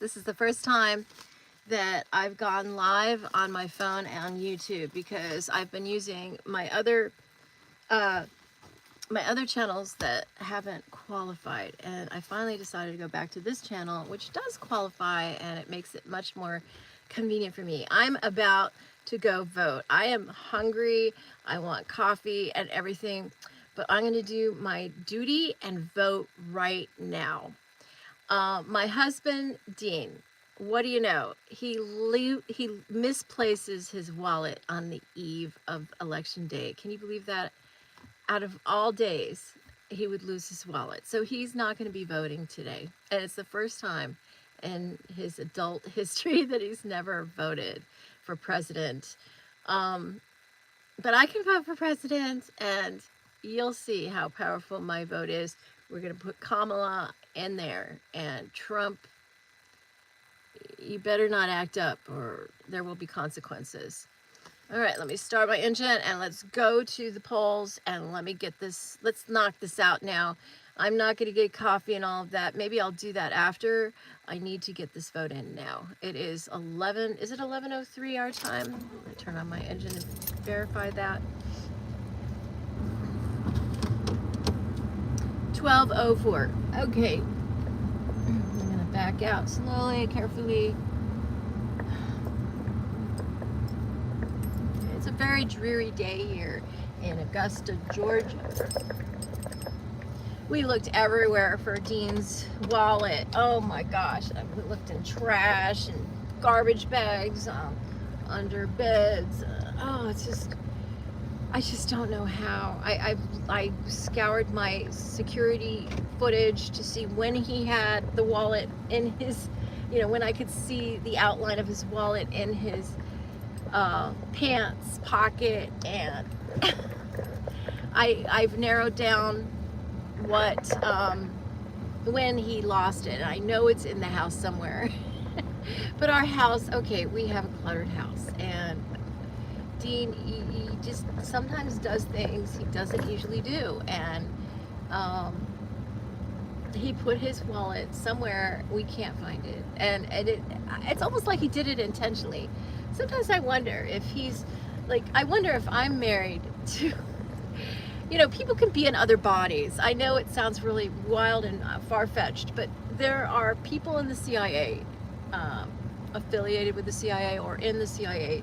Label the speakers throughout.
Speaker 1: This is the first time that I've gone live on my phone and on YouTube because I've been using my other channels that haven't qualified, and I finally decided to go back to this channel, which does qualify, and it makes it much more convenient for me. I'm about to go vote. I am hungry. I want coffee and everything, but I'm going to do my duty and vote right now. My husband, Dean, what do you know? He misplaces his wallet on the eve of election day. Can you believe that? Out of all days, he would lose his wallet. So he's not going to be voting today. And it's the first time in his adult history that he's never voted for president. But I can vote for president, and you'll see how powerful my vote is. We're going to put Kamala in there, and Trump, you better not act up or there will be consequences. All right, let me start my engine and let's go to the polls and let me get this, let's knock this out now. I'm not going to get coffee and all of that. Maybe I'll do that after. I need to get this vote in now. It is 11, is it 11:03 our time? I'm going to turn on my engine and verify that. 12:04. Okay. I'm going to back out slowly, carefully. It's a very dreary day here in Augusta, Georgia. We looked everywhere for Dean's wallet. Oh my gosh, we looked in trash and garbage bags, under beds. Oh, it's just, I just don't know how. I scoured my security footage to see when he had the wallet in his, when I could see the outline of his wallet in his pants pocket, and I've narrowed down what when he lost it. I know it's in the house somewhere. But our house, okay, we have a cluttered house, and Dean, he just sometimes does things he doesn't usually do, and he put his wallet somewhere we can't find it, and it's almost like he did it intentionally. Sometimes I wonder if he's like, I wonder if I'm married to, people can be in other bodies. I know it sounds really wild and far-fetched, but there are people in the CIA, affiliated with the CIA or in the CIA,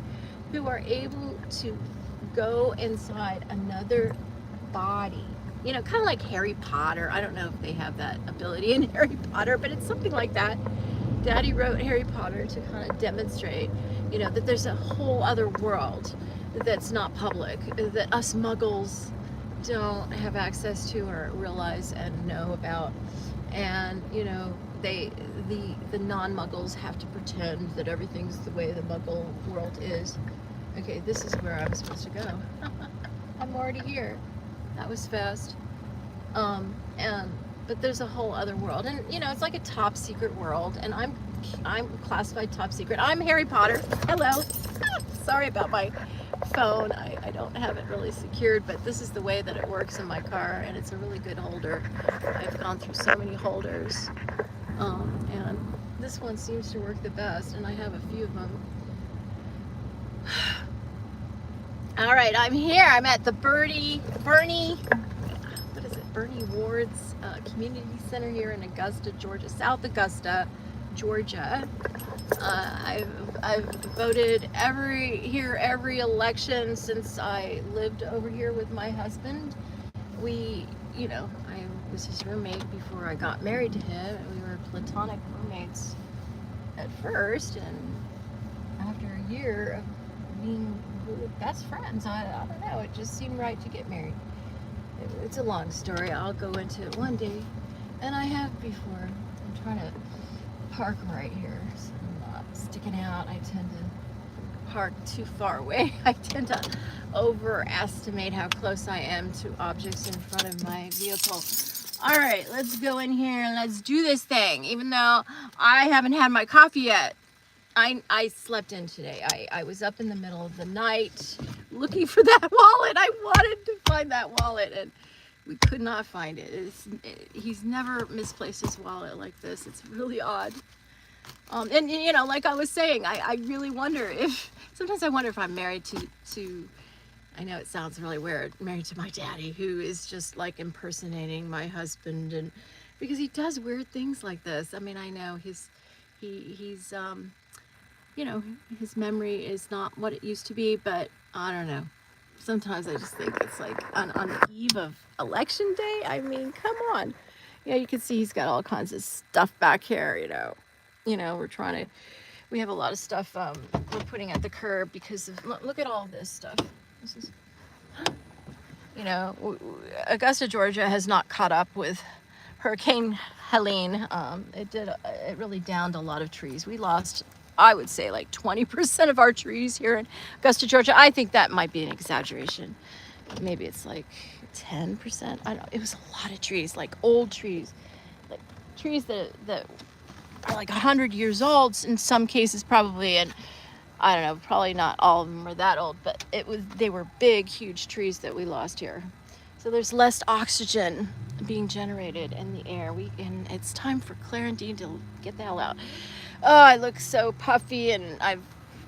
Speaker 1: who are able to go inside another body. Kind of like Harry Potter. I don't know if they have that ability in Harry Potter, but it's something like that. Daddy wrote Harry Potter to kind of demonstrate, that there's a whole other world that's not public, that us muggles don't have access to or realize and know about. And, the non-muggles have to pretend that everything's the way the muggle world is. Okay, this is where I'm supposed to go. I'm already here. That was fast. But there's a whole other world, and it's like a top secret world, and I'm classified top secret. I'm Harry Potter. Hello. Sorry about my phone. I don't have it really secured, but this is the way that it works in my car, and it's a really good holder. I've gone through so many holders, and this one seems to work the best, and I have a few of them. All right, I'm here. I'm at the Bernie Ward's Community Center here in Augusta, Georgia, South Augusta, Georgia. I've voted every election since I lived over here with my husband. I was his roommate before I got married to him. We were platonic roommates at first, and after a year of being best friends, I don't know, it just seemed right to get married. It's a long story. I'll go into it one day, and I have before. I'm trying to park right here, so I'm not sticking out. I tend to park too far away. I tend to overestimate how close I am to objects in front of my vehicle. All right, let's go in here and let's do this thing, even though I haven't had my coffee yet. I slept in today. I was up in the middle of the night looking for that wallet. I wanted to find that wallet, and we could not find it. He's never misplaced his wallet like this. It's really odd. And you know, like I was saying, I really wonder if, sometimes I wonder if I'm married to, I know it sounds really weird, married to my daddy, who is just like impersonating my husband, and because he does weird things like this. I mean, I know he's you know, his memory is not what it used to be, but I don't know. Sometimes I just think it's like on the eve of election day. I mean, come on. Yeah, you can see he's got all kinds of stuff back here, you know. We're trying to, we have a lot of stuff we're putting at the curb because of, look at all this stuff. This is, you know, Augusta, Georgia has not caught up with Hurricane Helene. It really downed a lot of trees. We lost, I would say, like 20% of our trees here in Augusta, Georgia. I think that might be an exaggeration. Maybe it's like 10%. I don't know. It was a lot of trees, like old trees, like trees that are like 100 years old in some cases probably, and I don't know, probably not all of them were that old, but they were big, huge trees that we lost here. So there's less oxygen being generated in the air. And it's time for Claire and Dean to get the hell out. Oh, I look so puffy, and I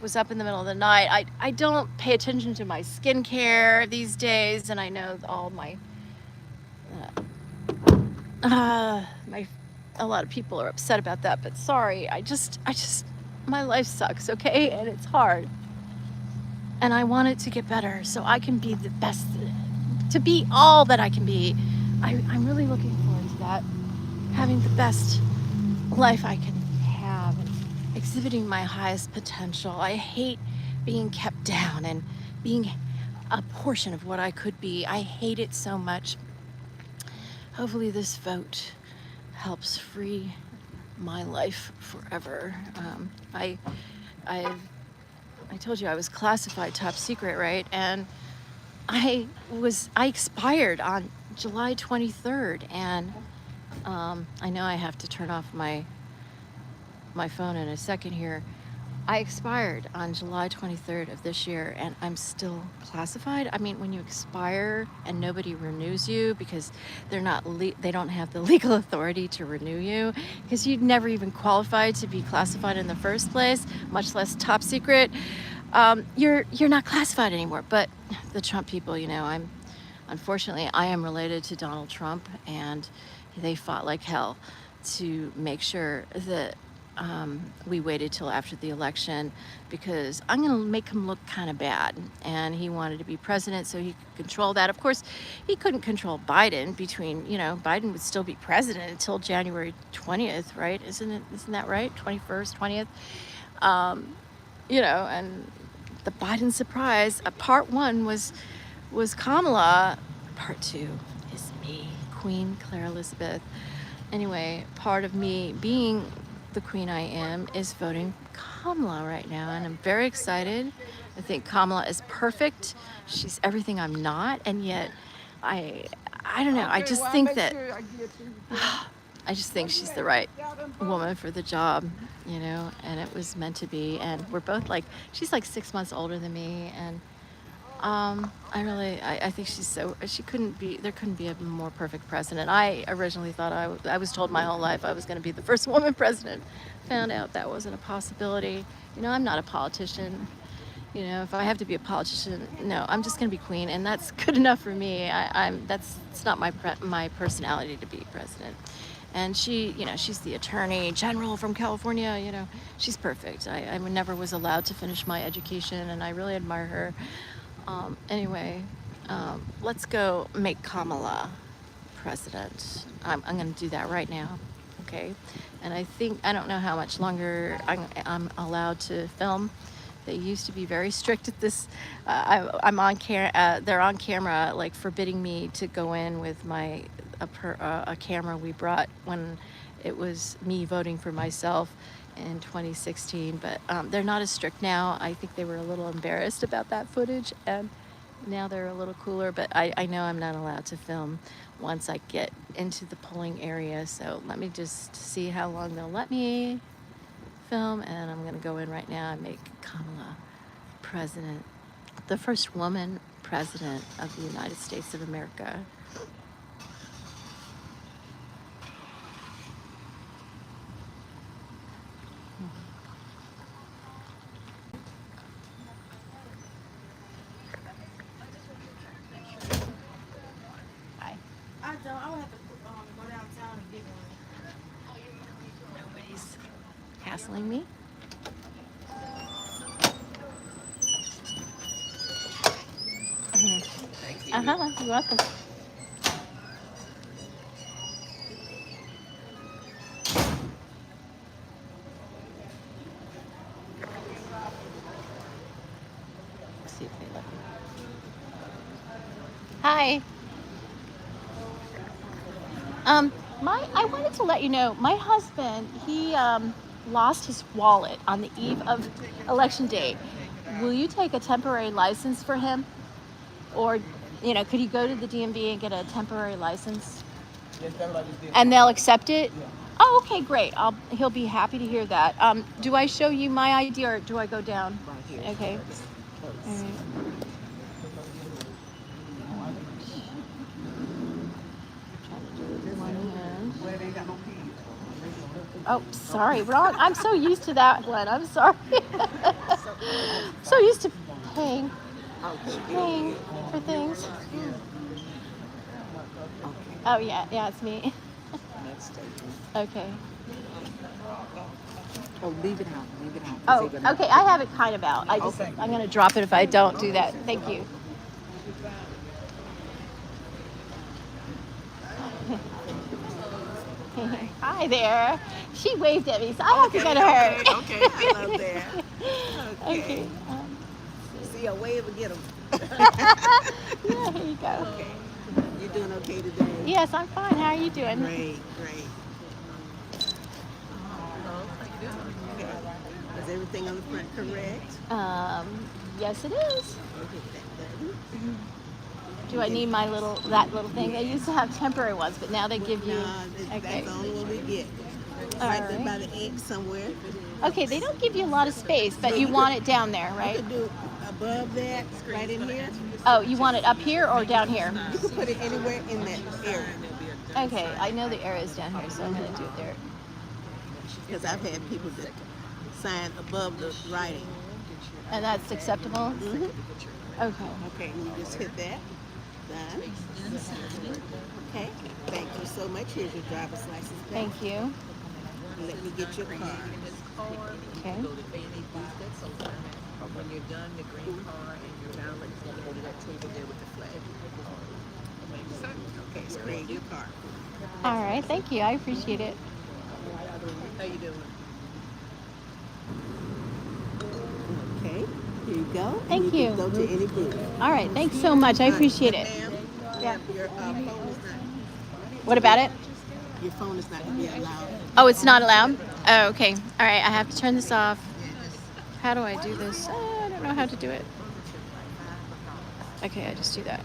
Speaker 1: was up in the middle of the night. I don't pay attention to my skincare these days, and I know all my a lot of people are upset about that, but sorry, I just my life sucks, okay? And it's hard. And I want it to get better so I can be the best, to be all that I can be. I'm really looking forward to that. Having the best life I can have and exhibiting my highest potential. I hate being kept down and being a portion of what I could be. I hate it so much. Hopefully this vote helps free my life forever. I told you I was classified top secret, right? And I expired on July 23rd, and I know I have to turn off my phone in a second here. I expired on July 23rd of this year, and I'm still classified. I mean, when you expire and nobody renews you because they don't have the legal authority to renew you, because you'd never even qualified to be classified in the first place, much less top secret, you're not classified anymore. But the Trump people, you know, unfortunately, I am related to Donald Trump, and they fought like hell to make sure that we waited till after the election, because I'm going to make him look kind of bad. And he wanted to be president so he could control that. Of course, he couldn't control Biden. Biden would still be president until January 20th, right? Isn't that right? 21st, 20th. And the Biden surprise, part one was Kamala. Part two is me, Queen Claire Elizabeth. Anyway, part of me being the queen I am is voting Kamala right now, and I'm very excited. I think Kamala is perfect. She's everything I'm not, and yet I don't know. I just think she's the right woman for the job, and it was meant to be. And we're both she's like 6 months older than me, and I think there couldn't be a more perfect president. I originally thought I was told my whole life I was going to be the first woman president. Found out that wasn't a possibility. I'm not a politician. If I have to be a politician, no, I'm just going to be queen, and that's good enough for me. It's not my personality to be president. And she's the attorney general from California. She's perfect. I never was allowed to finish my education, and I really admire her. Anyway, let's go make Kamala president. I'm going to do that right now, okay? And I don't know how much longer I'm allowed to film. They used to be very strict at this. I'm on camera. They're on camera, forbidding me to go in with a camera we brought when it was me voting for myself in 2016, but they're not as strict now. I think they were a little embarrassed about that footage, and now they're a little cooler, but I know I'm not allowed to film once I get into the polling area, so let me just see how long they'll let me film, and I'm going to go in right now and make Kamala president, the first woman president of the United States of America. hassling me. You're welcome. See if they let me. Hi. I wanted to let you know, my husband, he lost his wallet on the eve of election day. Will you take a temporary license for him? Or, you know, could he go to the DMV and get a temporary license?
Speaker 2: Yes, that's what I just did.
Speaker 1: And they'll accept it?
Speaker 2: Yeah.
Speaker 1: Oh, okay, great. He'll be happy to hear that. Do I show you my ID or do I go down?
Speaker 2: Right here.
Speaker 1: Okay.
Speaker 2: Close.
Speaker 1: All right. One hand.
Speaker 2: Well, they ain't got no keys.
Speaker 1: Oh, sorry, wrong. I'm so used to that one. I'm sorry. So used to paying for things. Oh yeah, it's me. Okay.
Speaker 3: Oh, leave it out. Leave it out.
Speaker 1: Oh, okay. I have it kind of out. I'm gonna drop it if I don't do that. Thank you. Hi there. She waved at me, so I have to go to her.
Speaker 3: Okay, hello there.
Speaker 1: Okay.
Speaker 3: See a wave and get them.
Speaker 1: Yeah, here you go.
Speaker 3: Okay. You doing okay today?
Speaker 1: Yes, I'm fine. How are you doing?
Speaker 3: Great, great. Okay. Is everything on the front correct?
Speaker 1: Yes, it is.
Speaker 3: Okay, that button.
Speaker 1: Do I need that little thing? They used to have temporary ones, but now they give you.
Speaker 3: No,
Speaker 1: Okay.
Speaker 3: that's the only one we get. It's
Speaker 1: All
Speaker 3: right there
Speaker 1: right.
Speaker 3: by the X somewhere.
Speaker 1: Okay, they don't give you a lot of space, but you want it down there,
Speaker 3: You
Speaker 1: right?
Speaker 3: could do above that, right in here.
Speaker 1: Oh, you want it up here or down here?
Speaker 3: You can put it anywhere in that area.
Speaker 1: Okay, I know the area is down here, so I'm gonna do it there.
Speaker 3: Because I've had people that sign above the writing.
Speaker 1: And that's acceptable?
Speaker 3: Mhm.
Speaker 1: Okay.
Speaker 3: Okay, you just hit that. Done. Okay, thank you so much. Here's your driver's license back.
Speaker 1: Thank you.
Speaker 3: Let me get your card.
Speaker 1: Okay.
Speaker 4: When you're done, the green car and your ballot is going to go to that table there with the flag.
Speaker 3: Okay, so create your card.
Speaker 1: All right, thank you. I appreciate it.
Speaker 4: How you doing?
Speaker 3: Okay, here you go.
Speaker 1: Thank
Speaker 3: And
Speaker 1: you.
Speaker 3: can go to any booth.
Speaker 1: All right, thanks so much. I appreciate it.
Speaker 3: Ma'am,
Speaker 1: Yeah.
Speaker 3: your phone is
Speaker 1: What about it?
Speaker 3: not. Your phone is not going to be allowed.
Speaker 1: Oh, it's not allowed? Oh, okay. All right, I have to turn this off. How do I do this? I don't know how to do it. Okay, I just do that.